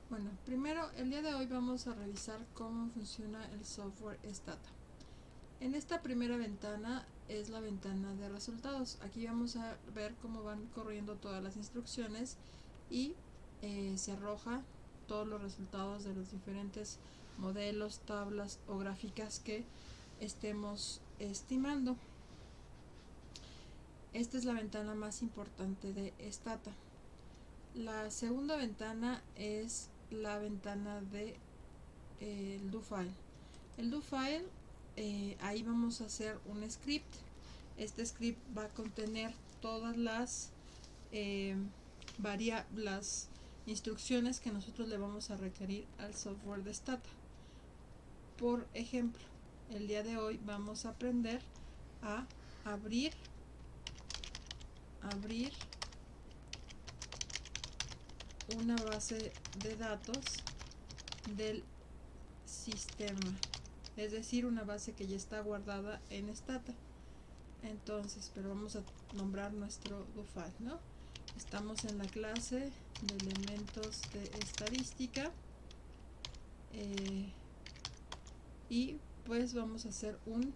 Bueno, primero el día de hoy vamos a revisar cómo funciona el software Stata. En esta primera ventana es la ventana de resultados. Aquí vamos a ver cómo van corriendo todas las instrucciones y se arroja todos los resultados de los diferentes modelos, tablas o gráficas que estemos estimando. Esta es la ventana más importante de Stata. La segunda ventana es la ventana de el do-file. El do-file, ahí vamos a hacer un script. Este script va a contener todas las las instrucciones que nosotros le vamos a requerir al software de Stata. Por ejemplo, el día de hoy vamos a aprender a abrir una base de datos del sistema, es decir, una base que ya está guardada en Stata. Entonces, pero vamos a nombrar nuestro do-file, ¿no? Estamos en la clase de elementos de estadística y pues vamos a hacer un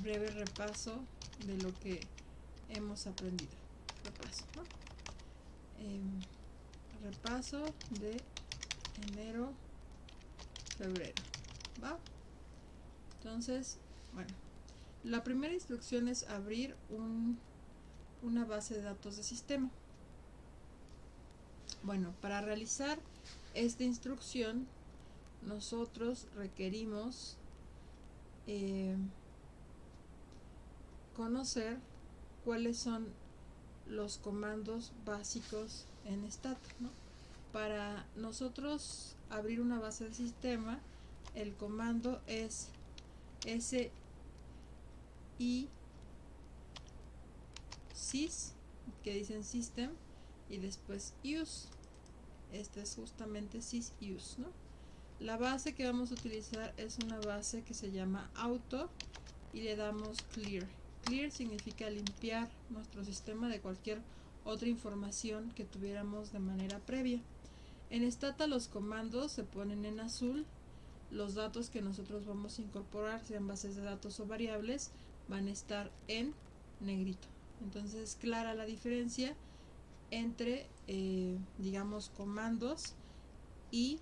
breve repaso de lo que hemos aprendido. Repaso, ¿no? Repaso de enero, febrero, ¿va? Entonces, bueno, la primera instrucción es abrir una base de datos de sistema. Bueno, para realizar esta instrucción nosotros requerimos conocer cuáles son los comandos básicos en Stata, ¿no? Para nosotros abrir una base de sistema, el comando es sys, que dicen system, y después use. Este es justamente sysuse, ¿no? La base que vamos a utilizar es una base que se llama auto y le damos clear. Clear significa limpiar nuestro sistema de cualquier otra información que tuviéramos de manera previa. En Stata los comandos se ponen en azul, los datos que nosotros vamos a incorporar, sean bases de datos o variables, van a estar en negrito. Entonces es clara la diferencia entre digamos comandos y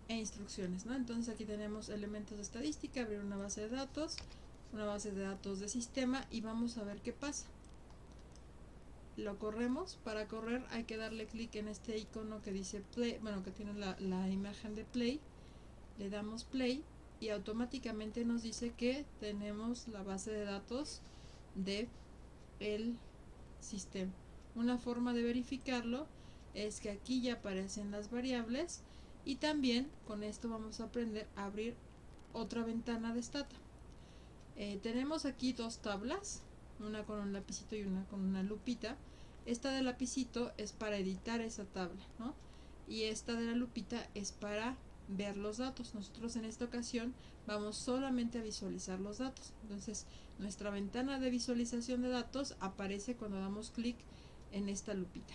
e instrucciones, ¿no? Entonces aquí tenemos elementos de estadística, abrir una base de datos de sistema y vamos a ver qué pasa. Lo corremos. Para correr hay que darle clic en este icono que dice play, bueno, que tiene la imagen de play. Le damos play y automáticamente nos dice que tenemos la base de datos de el sistema. Una forma de verificarlo es que aquí ya aparecen las variables y también con esto vamos a aprender a abrir otra ventana de Stata. Tenemos aquí dos tablas, una con un lapicito y una con una lupita. Esta de lapicito es para editar esa tabla, ¿no? Y esta de la lupita es para ver los datos. Nosotros en esta ocasión vamos solamente a visualizar los datos. Entonces nuestra ventana de visualización de datos aparece cuando damos clic en esta lupita.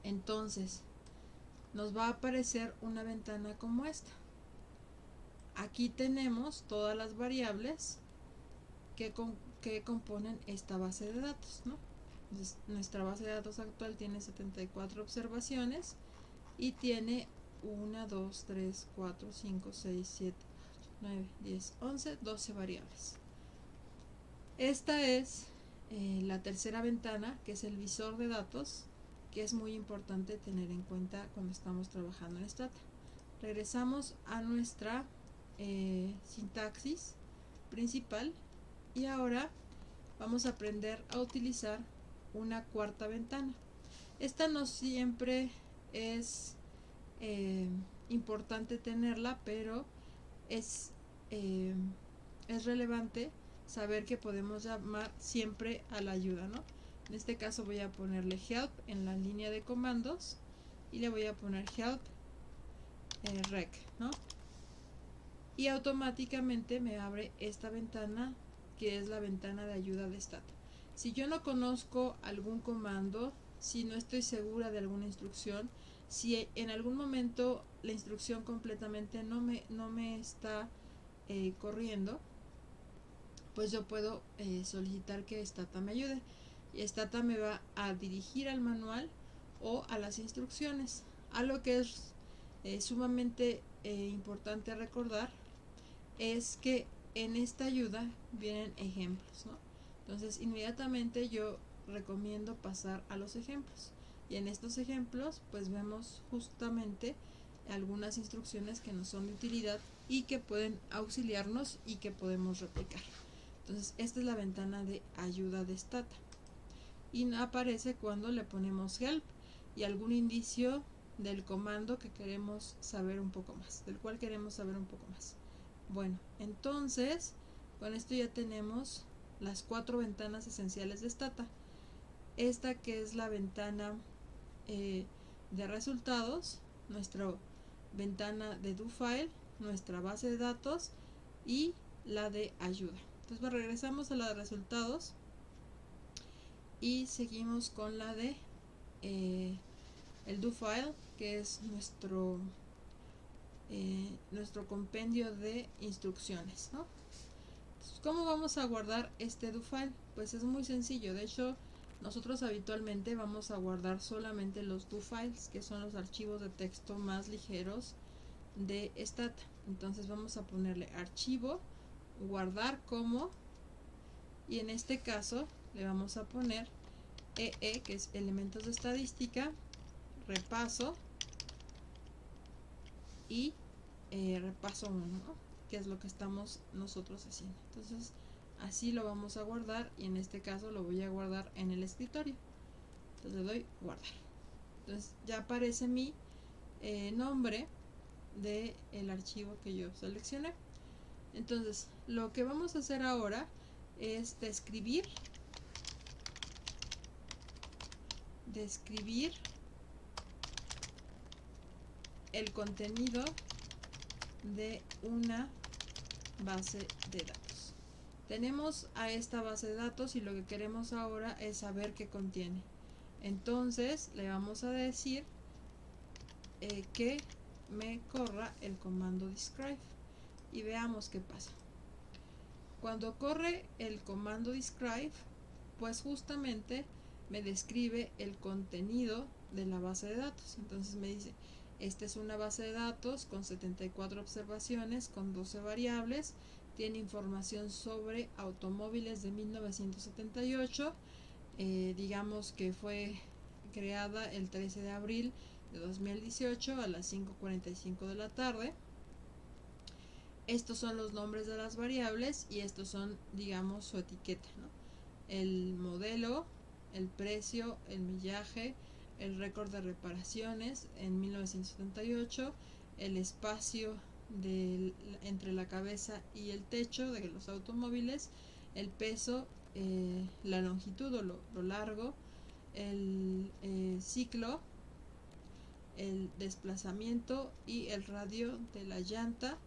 Entonces nos va a aparecer una ventana como esta. Aquí tenemos todas las variables que componen esta base de datos, ¿no? Entonces, nuestra base de datos actual tiene 74 observaciones y tiene 1, 2, 3, 4, 5, 6, 7, 9, 10, 11, 12 variables. Esta es la tercera ventana, que es el visor de datos, que es muy importante tener en cuenta cuando estamos trabajando en Stata. Regresamos a nuestra sintaxis principal y ahora vamos a aprender a utilizar una cuarta ventana. Esta no siempre es importante tenerla, pero es relevante saber que podemos llamar siempre a la ayuda, ¿no? En este caso voy a ponerle help en la línea de comandos y le voy a poner help rec, ¿no? Y automáticamente me abre esta ventana que es la ventana de ayuda de Stata. Si yo no conozco algún comando, si no estoy segura de alguna instrucción, si en algún momento la instrucción completamente no me está corriendo, pues yo puedo solicitar que Stata me ayude. Y Stata me va a dirigir al manual o a las instrucciones. Algo que es sumamente importante recordar es que en esta ayuda vienen ejemplos, ¿no? Entonces inmediatamente yo recomiendo pasar a los ejemplos, y en estos ejemplos pues vemos justamente algunas instrucciones que nos son de utilidad y que pueden auxiliarnos y que podemos replicar. Entonces esta es la ventana de ayuda de Stata y aparece cuando le ponemos help y algún indicio del comando que queremos saber un poco más, del cual queremos saber un poco más. Bueno, entonces con esto ya tenemos las 4 ventanas esenciales de Stata. Esta que es la ventana de resultados, nuestra ventana de DoFile, nuestra base de datos y la de ayuda. Entonces regresamos a la de resultados y seguimos con la de el DoFile, que es nuestro compendio de instrucciones, ¿no? Entonces, ¿cómo vamos a guardar este DoFile? Pues es muy sencillo. De hecho, nosotros habitualmente vamos a guardar solamente los DoFiles, que son los archivos de texto más ligeros de Stata. Entonces vamos a ponerle archivo, guardar como, y en este caso le vamos a poner EE, que es elementos de estadística, repaso y repaso 1, ¿no? Que es lo que estamos nosotros haciendo. Entonces así lo vamos a guardar, y en este caso lo voy a guardar en el escritorio. Entonces le doy guardar. Entonces ya aparece mi nombre del archivo que yo seleccioné. Entonces lo que vamos a hacer ahora es describir el contenido de una base de datos. Tenemos a esta base de datos y lo que queremos ahora es saber qué contiene. Entonces le vamos a decir que me corra el comando describe y veamos qué pasa. Cuando corre el comando describe, pues justamente me describe el contenido de la base de datos. Entonces me dice, esta es una base de datos con 74 observaciones, con 12 variables, tiene información sobre automóviles de 1978, digamos que fue creada el 13 de abril de 2018 a las 5:45 de la tarde. Estos son los nombres de las variables y estos son, digamos, su etiqueta, ¿no? El modelo, el precio, el millaje, el récord de reparaciones en 1978, el espacio entre la cabeza y el techo de los automóviles, el peso, la longitud o lo largo, el ciclo, el desplazamiento y el radio de la llanta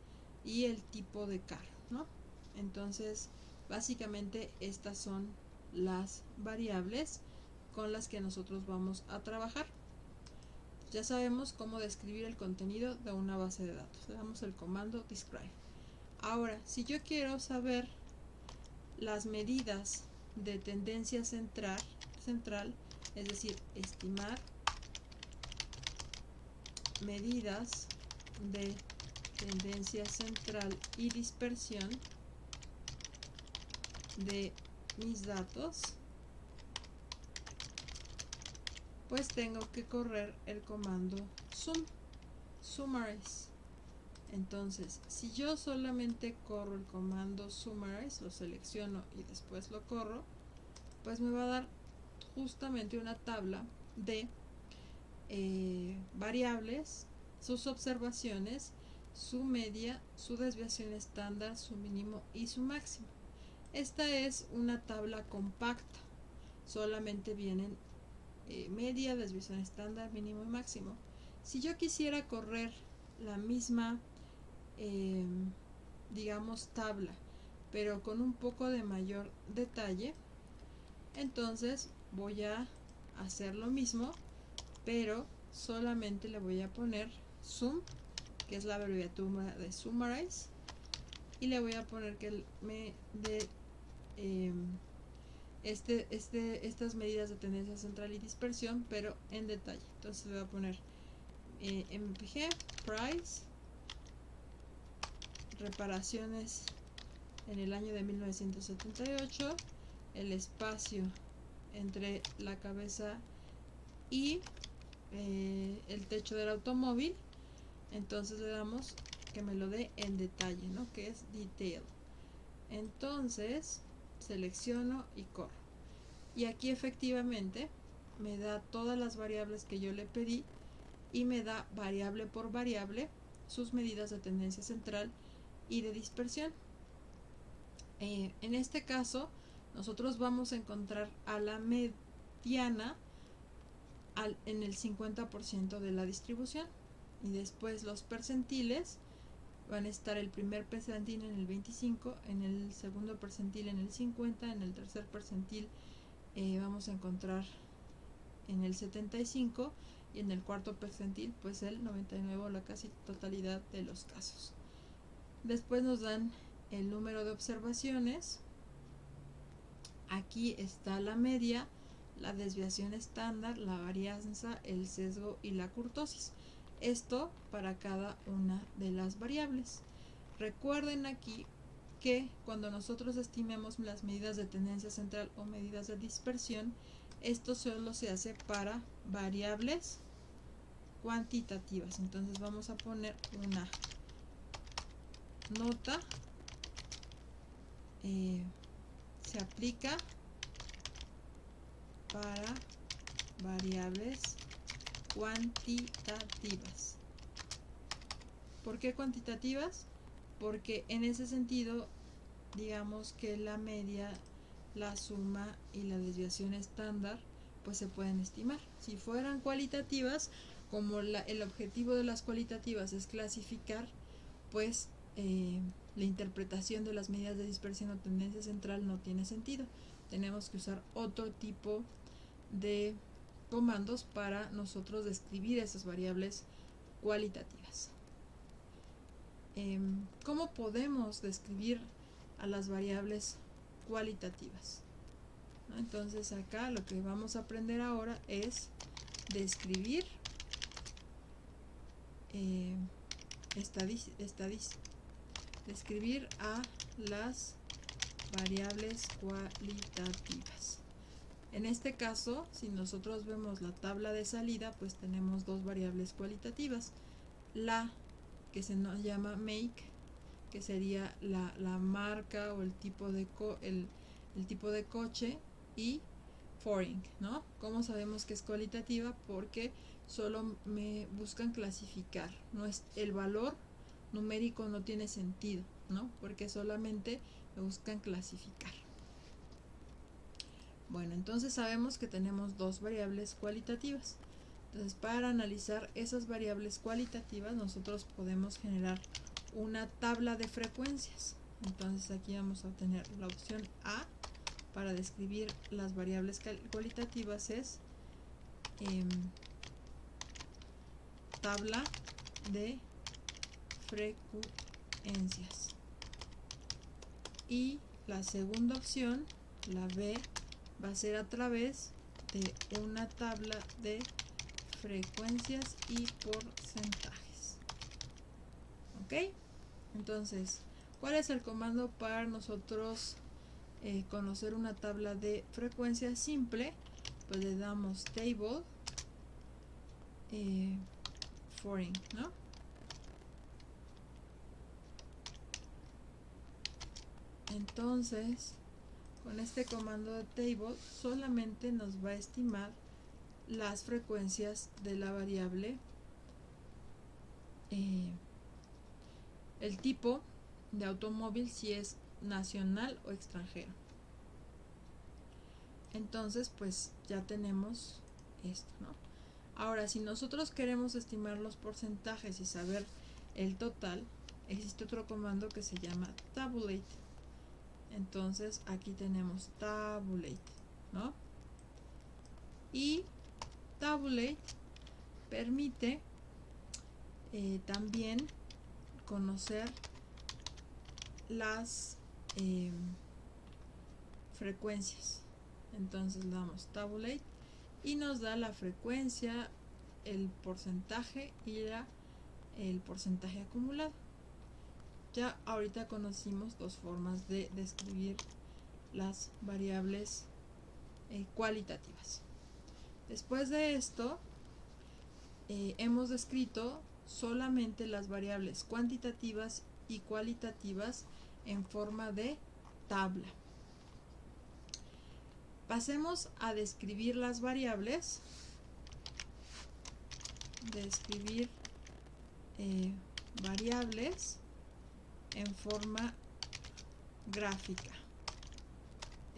y el tipo de carro, ¿no? Entonces, básicamente estas son las variables con las que nosotros vamos a trabajar. Ya sabemos cómo describir el contenido de una base de datos. Le damos el comando describe. Ahora, si yo quiero saber las medidas de tendencia central, es decir, estimar medidas de tendencia central y dispersión de mis datos, pues tengo que correr el comando summarize. Entonces, si yo solamente corro el comando summarize, lo selecciono y después lo corro, pues me va a dar justamente una tabla de variables, sus observaciones, su media, su desviación estándar, su mínimo y su máximo. Esta es una tabla compacta, solamente vienen media, desviación estándar, mínimo y máximo. Si yo quisiera correr la misma digamos tabla pero con un poco de mayor detalle. Entonces voy a hacer lo mismo, pero solamente le voy a poner zoom, que es la abreviatura de summarize, y le voy a poner que me dé estas medidas de tendencia central y dispersión, pero en detalle. Entonces voy a poner mpg price reparaciones en el año de 1978, el espacio entre la cabeza y el techo del automóvil. Entonces le damos que me lo dé en detalle, ¿no? Que es detail. Entonces selecciono y corro, y aquí efectivamente me da todas las variables que yo le pedí y me da variable por variable sus medidas de tendencia central y de dispersión. En este caso nosotros vamos a encontrar a la mediana en el 50% de la distribución, y después los percentiles van a estar el primer percentil en el 25, en el segundo percentil en el 50, en el tercer percentil vamos a encontrar en el 75, y en el cuarto percentil pues el 99 o la casi totalidad de los casos. Después nos dan el número de observaciones. Aquí está la media, la desviación estándar, la varianza, el sesgo y la kurtosis. Esto para cada una de las variables. Recuerden aquí que cuando nosotros estimemos las medidas de tendencia central o medidas de dispersión, esto solo se hace para variables cuantitativas. Entonces vamos a poner una nota, se aplica para variables cuantitativas. ¿Por qué cuantitativas? Porque en ese sentido, digamos que la media, la suma y la desviación estándar pues se pueden estimar. Si fueran cualitativas, como el objetivo de las cualitativas es clasificar, pues la interpretación de las medidas de dispersión o tendencia central no tiene sentido. Tenemos que usar otro tipo de comandos para nosotros describir esas variables cualitativas. ¿Cómo podemos describir a las variables cualitativas? Entonces acá lo que vamos a aprender ahora es describir describir a las variables cualitativas. En este caso, si nosotros vemos la tabla de salida, pues tenemos dos variables cualitativas. La que se nos llama make, que sería la marca o el tipo de tipo de coche, y foreign, ¿no? ¿Cómo sabemos que es cualitativa? Porque solo me buscan clasificar, no es el valor numérico, no tiene sentido, ¿no? Porque solamente me buscan clasificar. Bueno, entonces sabemos que tenemos dos variables cualitativas. Entonces, para analizar esas variables cualitativas, nosotros podemos generar una tabla de frecuencias. Entonces aquí vamos a tener la opción A para describir las variables cualitativas, es tabla de frecuencias. Y la segunda opción, la B, va a ser a través de una tabla de frecuencias y porcentajes. ¿Ok? Entonces, ¿cuál es el comando para nosotros conocer una tabla de frecuencias simple? Pues le damos table foreign, ¿no? Entonces, con este comando de table solamente nos va a estimar las frecuencias de la variable, el tipo de automóvil, si es nacional o extranjero. Entonces pues ya tenemos esto, ¿no? Ahora, si nosotros queremos estimar los porcentajes y saber el total, existe otro comando que se llama tabulate. Entonces aquí tenemos tabulate, ¿no? Y tabulate permite también conocer las frecuencias. Entonces le damos tabulate y nos da la frecuencia, el porcentaje y el porcentaje acumulado. Ya ahorita conocimos dos formas de describir las variables cualitativas. Después de esto, hemos descrito solamente las variables cuantitativas y cualitativas en forma de tabla. Pasemos a describir las variables. Describir variables en forma gráfica,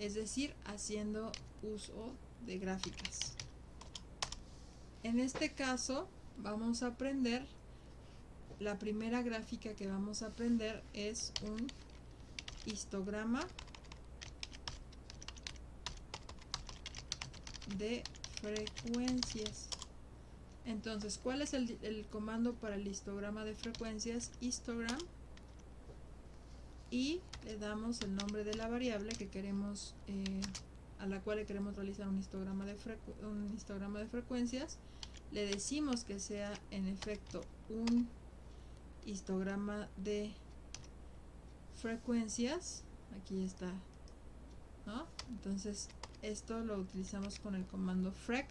es decir, haciendo uso de gráficas. En este caso vamos a aprender, la primera gráfica que vamos a aprender es un histograma de frecuencias. Entonces, ¿cuál es el comando para el histograma de frecuencias? Histogram, y le damos el nombre de la variable que queremos, a la cual le queremos realizar un histograma de frecuencias. Le decimos que sea en efecto un histograma de frecuencias. Aquí está, ¿no? Entonces esto lo utilizamos con el comando frec,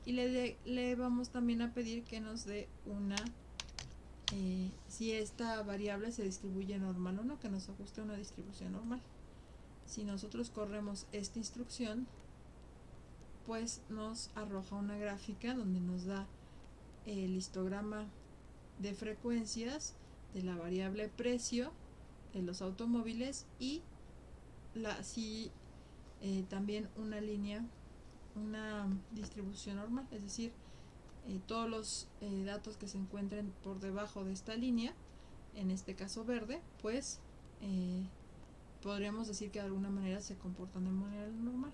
y le vamos también a pedir que nos dé una si esta variable se distribuye normal o no, que nos ajuste a una distribución normal. Si nosotros corremos esta instrucción, pues nos arroja una gráfica donde nos da el histograma de frecuencias de la variable precio de los automóviles y también una línea, una distribución normal, es decir, todos los datos que se encuentren por debajo de esta línea, en este caso verde, pues podríamos decir que de alguna manera se comportan de manera normal.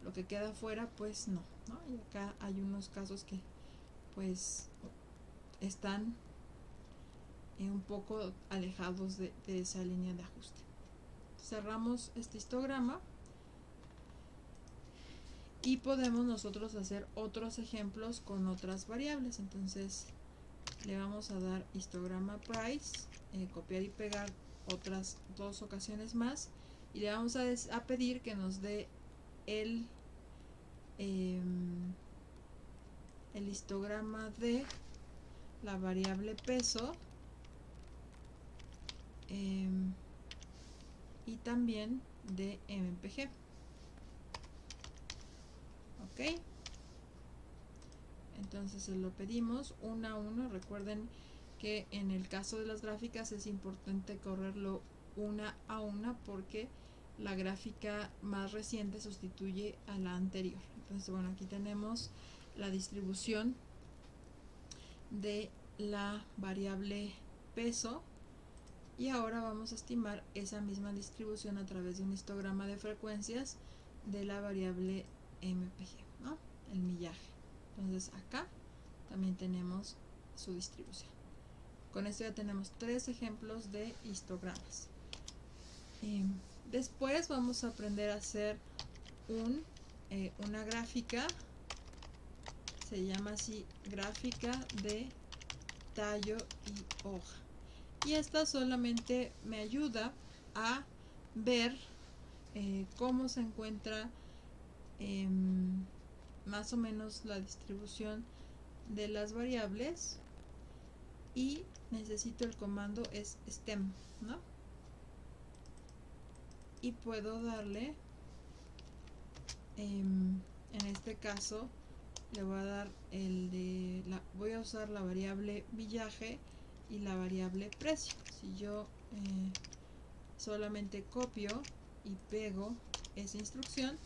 Lo que queda afuera, pues no, ¿no? Y acá hay unos casos que pues están un poco alejados de esa línea de ajuste. Cerramos este histograma y podemos nosotros hacer otros ejemplos con otras variables. Entonces le vamos a dar histograma price, copiar y pegar otras dos ocasiones más, y le vamos a pedir que nos dé el histograma de la variable peso y también de MPG. Ok, entonces se lo pedimos uno a uno. Recuerden que en el caso de las gráficas es importante correrlo una a una porque la gráfica más reciente sustituye a la anterior. Entonces, bueno, aquí tenemos la distribución de la variable peso, y ahora vamos a estimar esa misma distribución a través de un histograma de frecuencias de la variable MPG, ¿no? El millaje. Entonces acá también tenemos su distribución. Con esto ya tenemos tres ejemplos de histogramas. Después vamos a aprender a hacer una gráfica, se llama así, gráfica de tallo y hoja. Y esta solamente me ayuda a ver cómo se encuentra más o menos la distribución de las variables, y necesito el comando es stem, ¿no? Y puedo darle en este caso le voy a dar voy a usar la variable millaje y la variable precio. Si yo solamente copio y pego esa instrucción,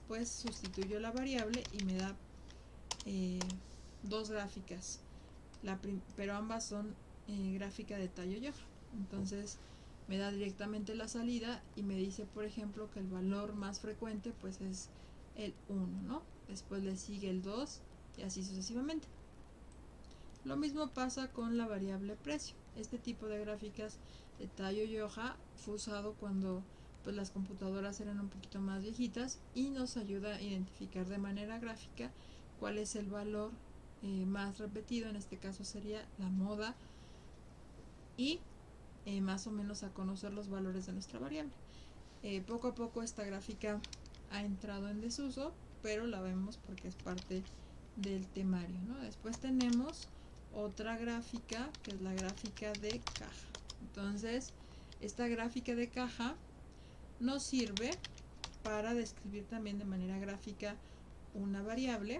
pues sustituyo la variable y me da dos gráficas, pero ambas son gráfica de tallo y hoja. Entonces me da directamente la salida y me dice, por ejemplo, que el valor más frecuente pues es el 1, ¿no? Después le sigue el 2 y así sucesivamente. Lo mismo pasa con la variable precio. Este tipo de gráficas de Taiyo Yoja fue usado cuando pues las computadoras eran un poquito más viejitas y nos ayuda a identificar de manera gráfica cuál es el valor más repetido, en este caso sería la moda, y más o menos a conocer los valores de nuestra variable. Poco a poco esta gráfica ha entrado en desuso, pero la vemos porque es parte del temario, ¿no? Después tenemos otra gráfica que es la gráfica de caja. Entonces, esta gráfica de caja nos sirve para describir también de manera gráfica una variable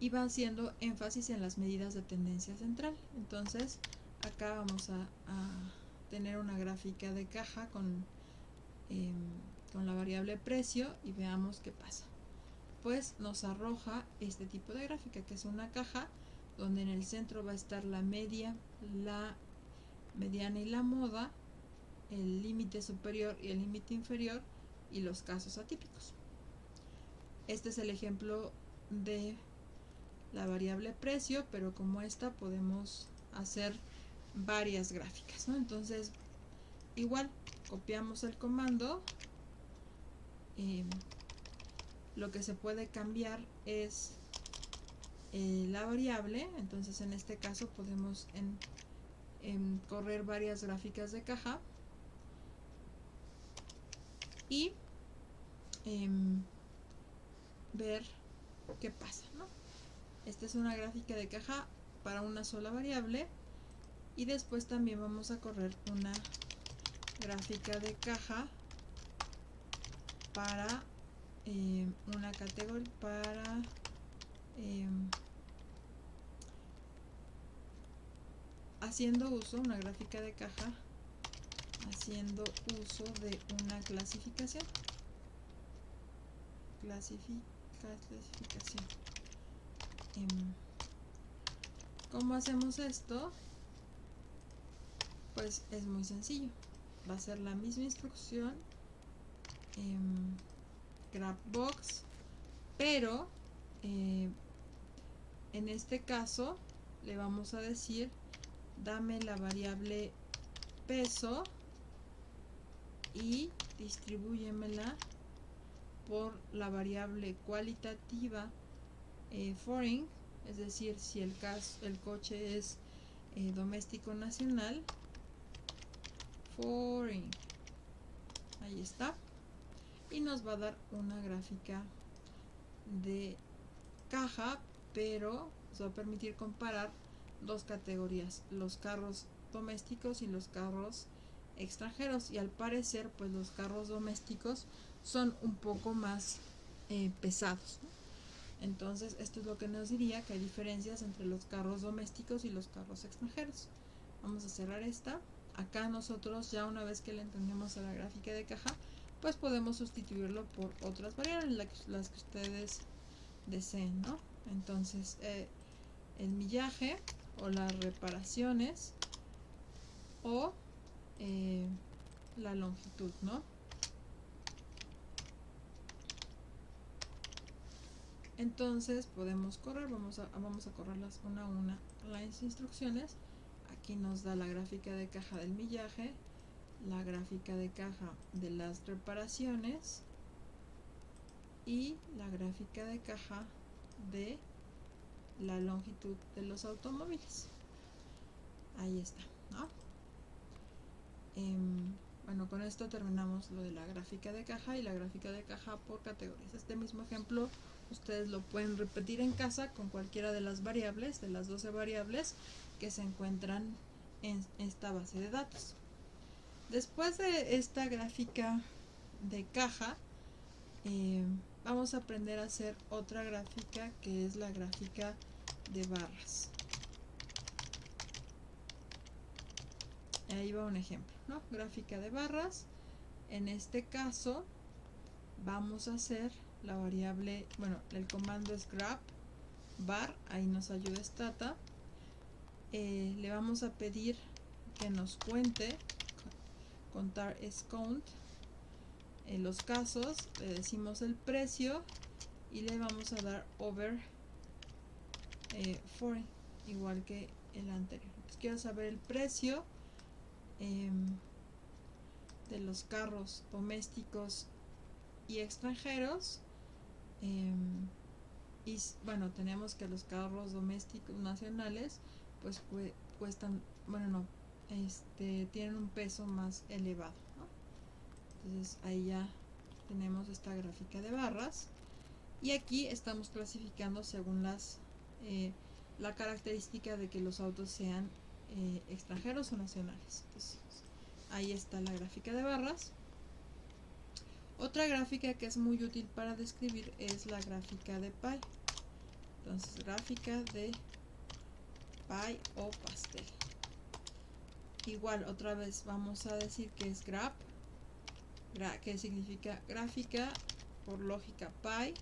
y va haciendo énfasis en las medidas de tendencia central. Entonces, acá vamos a tener una gráfica de caja con la variable precio y veamos qué pasa. Pues nos arroja este tipo de gráfica, que es una caja donde en el centro va a estar la media, la mediana y la moda, el límite superior y el límite inferior y los casos atípicos. Este es el ejemplo de la variable precio, pero como esta podemos hacer varias gráficas, ¿no? Entonces, igual copiamos el comando. Lo que se puede cambiar es la variable. Entonces en este caso podemos correr varias gráficas de caja y ver qué pasa, ¿no? Esta es una gráfica de caja para una sola variable y después también vamos a correr una gráfica de caja para una categoría, para haciendo uso, una gráfica de caja haciendo uso de una clasificación. Clasificación. ¿Cómo hacemos esto? Pues es muy sencillo. Va a ser la misma instrucción grabbox, pero en este caso le vamos a decir dame la variable peso y distribúyemela por la variable cualitativa foreign, es decir, si el coche es doméstico nacional, foreign, ahí está, y nos va a dar una gráfica de caja, pero nos va a permitir comparar dos categorías, los carros domésticos y los carros extranjeros, y al parecer pues los carros domésticos son un poco más pesados, ¿no? Entonces esto es lo que nos diría que hay diferencias entre los carros domésticos y los carros extranjeros. Vamos a cerrar esta. Acá nosotros ya una vez que le entendemos a la gráfica de caja, pues podemos sustituirlo por otras variables, las que ustedes deseen, ¿no? Entonces el millaje o las reparaciones o la longitud, ¿no? Entonces podemos correr, vamos a correrlas una a una las instrucciones. Aquí nos da la gráfica de caja del millaje, la gráfica de caja de las reparaciones y la gráfica de caja de la longitud de los automóviles. Ahí está, ¿no? Bueno, con esto terminamos lo de la gráfica de caja y la gráfica de caja por categorías. Este mismo ejemplo ustedes lo pueden repetir en casa con cualquiera de las variables, de las 12 variables que se encuentran en esta base de datos. Después de esta gráfica de caja, vamos a aprender a hacer otra gráfica que es la gráfica de barras. Ahí va un ejemplo, ¿no? Gráfica de barras. En este caso vamos a hacer la variable, bueno, el comando es grab bar, ahí nos ayuda stata. Le vamos a pedir que nos cuente. Contar es count. En los casos le decimos el precio y le vamos a dar over 40, igual que el anterior. Entonces quiero saber el precio de los carros domésticos y extranjeros. Y bueno, tenemos que los carros domésticos nacionales pues cuestan, bueno, no, tienen un peso más elevado, ¿no? Entonces ahí ya tenemos esta gráfica de barras y aquí estamos clasificando según la característica de que los autos sean extranjeros o nacionales. Entonces ahí está la gráfica de barras. Otra gráfica que es muy útil para describir es la gráfica de pie. Entonces, gráfica de pie o pastel. Igual, otra vez vamos a decir que es graph, que significa gráfica, por lógica pie,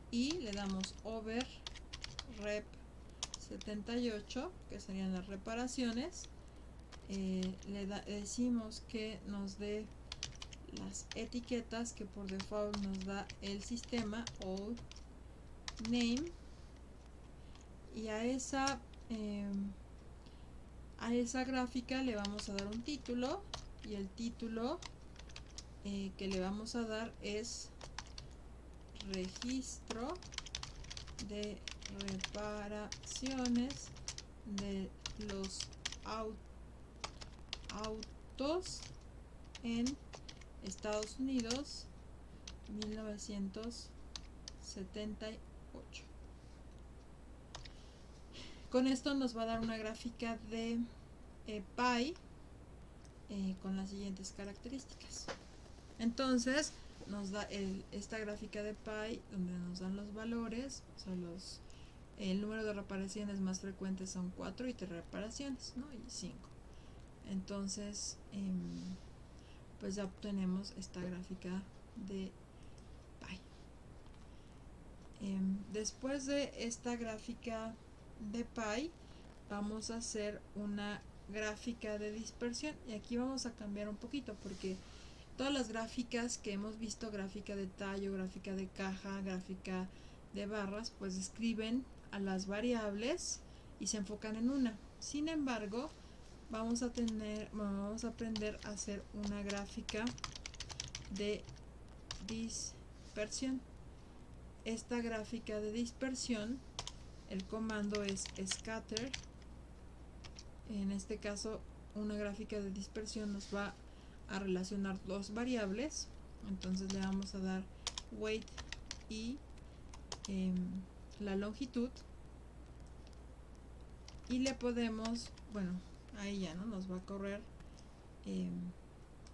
y le damos over rep 78, que serían las reparaciones. Decimos que nos dé las etiquetas que por default nos da el sistema o name, y a esa gráfica le vamos a dar un título, y el título que le vamos a dar es registro de reparaciones de los autos en Estados Unidos 1978. Con esto nos va a dar una gráfica de pie con las siguientes características. Entonces nos da esta gráfica de pie donde nos dan los valores, o sea, el número de reparaciones más frecuentes son 4 y 3 reparaciones, ¿no? Y 5. Entonces pues ya obtenemos esta gráfica de pie. Después de esta gráfica de pie vamos a hacer una gráfica de dispersión, y aquí vamos a cambiar un poquito porque todas las gráficas que hemos visto, gráfica de tallo, gráfica de caja, gráfica de barras, pues describen a las variables y se enfocan en una. Sin embargo, vamos a aprender a hacer una gráfica de dispersión. Esta gráfica de dispersión, el comando es scatter. En este caso, una gráfica de dispersión nos va a relacionar dos variables. Entonces le vamos a dar weight y la longitud, y le podemos, bueno, ahí ya no nos va a correr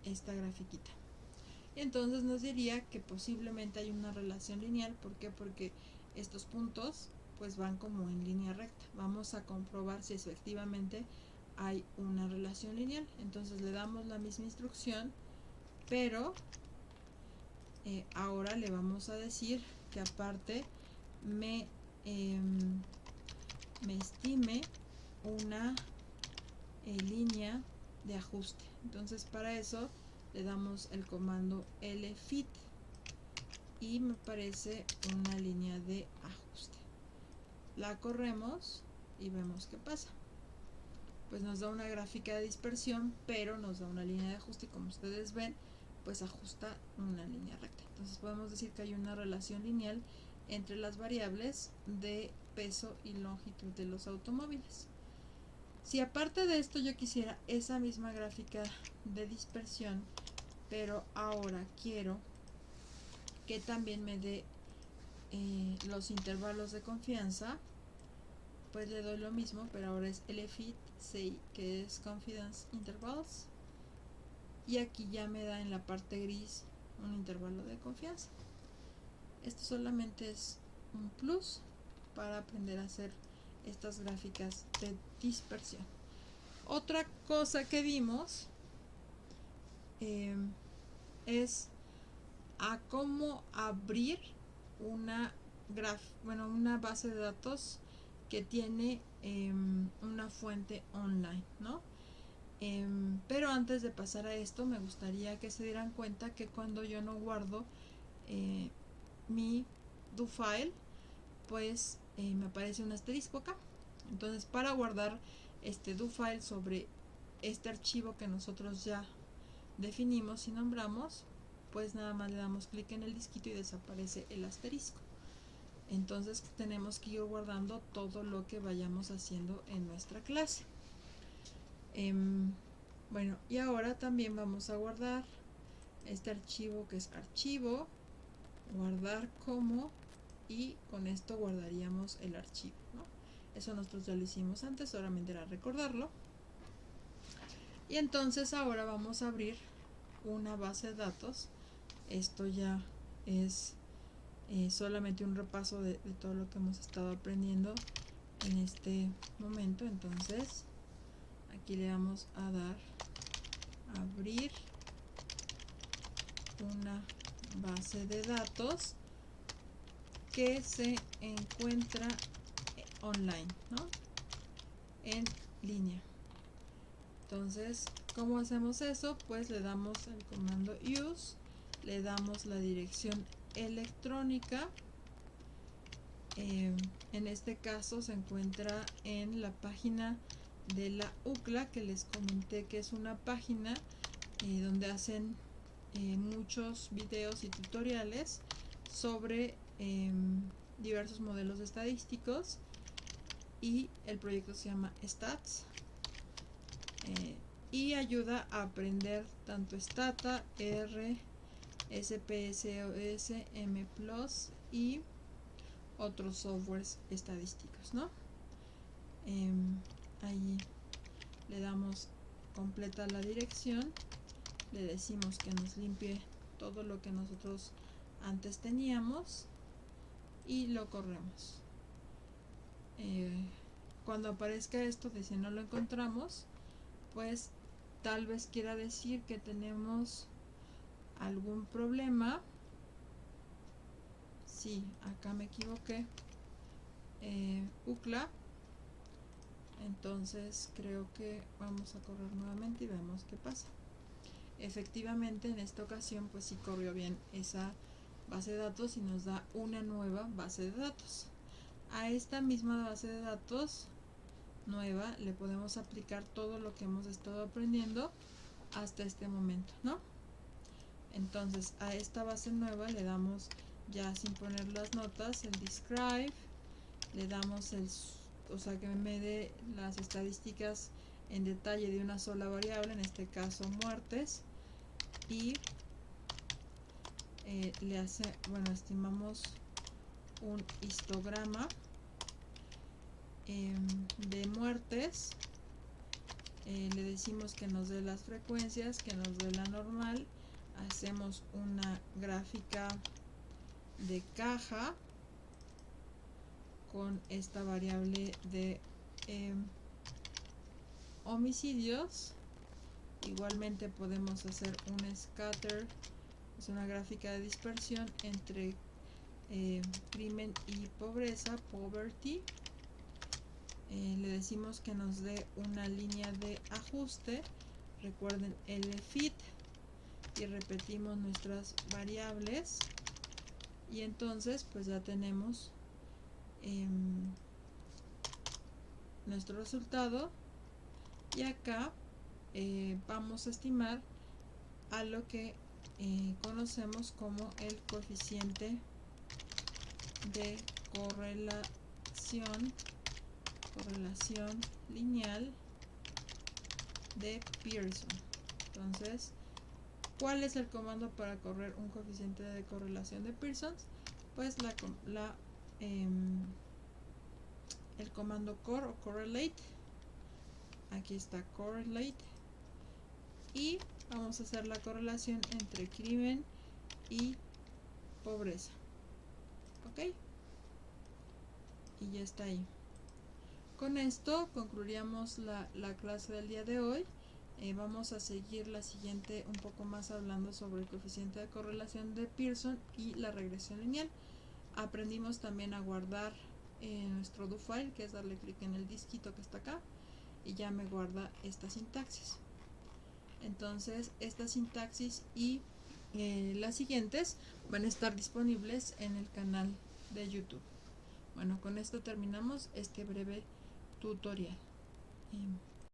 esta grafiquita. Entonces nos diría que posiblemente hay una relación lineal. ¿Por qué? Porque estos puntos pues van como en línea recta. Vamos a comprobar si efectivamente hay una relación lineal. Entonces le damos la misma instrucción, pero ahora le vamos a decir que aparte me estime una línea de ajuste. Entonces para eso le damos el comando lfit y me aparece una línea de ajuste. La corremos y vemos qué pasa. Pues nos da una gráfica de dispersión, pero nos da una línea de ajuste, y como ustedes ven, pues ajusta una línea recta. Entonces podemos decir que hay una relación lineal entre las variables de peso y longitud de los automóviles. Si aparte de esto yo quisiera esa misma gráfica de dispersión, pero ahora quiero que también me dé los intervalos de confianza, pues le doy lo mismo, pero ahora es lfit que es confidence intervals, y aquí ya me da en la parte gris un intervalo de confianza. Esto solamente es un plus para aprender a hacer estas gráficas de dispersión. Otra cosa que vimos es a cómo abrir una base de datos que tiene una fuente online, ¿no? Pero antes de pasar a esto, me gustaría que se dieran cuenta que cuando yo no guardo mi do file, pues me aparece un asterisco acá. Entonces, para guardar este do file sobre este archivo que nosotros ya definimos y nombramos, pues nada más le damos clic en el disquito y desaparece el asterisco. Entonces tenemos que ir guardando todo lo que vayamos haciendo en nuestra clase. Bueno, y ahora también vamos a guardar este archivo que es archivo, guardar como, y con esto guardaríamos el archivo, ¿no? Eso nosotros ya lo hicimos antes, solamente era recordarlo. Y entonces ahora vamos a abrir una base de datos. Esto ya es solamente un repaso de todo lo que hemos estado aprendiendo en este momento. Entonces aquí le vamos a dar a abrir una base de datos que se encuentra online, ¿no? En línea. Entonces, ¿cómo hacemos eso? Pues le damos el comando use, le damos la dirección electrónica. En este caso se encuentra en la página de la UCLA, que les comenté que es una página donde hacen muchos videos y tutoriales sobre diversos modelos estadísticos, y el proyecto se llama Stats y ayuda a aprender tanto Stata, R, SPSS, M+, y otros softwares estadísticos, ¿no? Ahí le damos completa la dirección, le decimos que nos limpie todo lo que nosotros antes teníamos y lo corremos. Cuando aparezca esto de si no lo encontramos, pues tal vez quiera decir que tenemos algún problema. Sí, acá me equivoqué. UCLA. Entonces creo que vamos a correr nuevamente y vemos qué pasa. Efectivamente, en esta ocasión pues sí corrió bien esa base de datos y nos da una nueva base de datos. A esta misma base de datos nueva le podemos aplicar todo lo que hemos estado aprendiendo hasta este momento, ¿no? Entonces a esta base nueva le damos, ya sin poner las notas, el describe, le damos o sea que me dé las estadísticas en detalle de una sola variable, en este caso muertes, y estimamos un histograma de muertes. Le decimos que nos dé las frecuencias, que nos dé la normal, hacemos una gráfica de caja con esta variable de homicidios. Igualmente podemos hacer un scatter, es una gráfica de dispersión entre crimen y pobreza, poverty. Le decimos que nos dé una línea de ajuste, recuerden el fit, y repetimos nuestras variables, y entonces pues ya tenemos nuestro resultado, y acá vamos a estimar a lo que conocemos como el coeficiente de correlación lineal de Pearson. Entonces, ¿cuál es el comando para correr un coeficiente de correlación de Pearson? Pues el comando core o correlate. Aquí está correlate, y vamos a hacer la correlación entre crimen y pobreza. Ok, y ya está ahí. Con esto concluiríamos la clase del día de hoy. Vamos a seguir la siguiente un poco más hablando sobre el coeficiente de correlación de Pearson y la regresión lineal. Aprendimos también a guardar nuestro do file, que es darle clic en el disquito que está acá, y ya me guarda esta sintaxis. Entonces esta sintaxis y las siguientes van a estar disponibles en el canal de YouTube. Bueno, con esto terminamos este breve tutorial.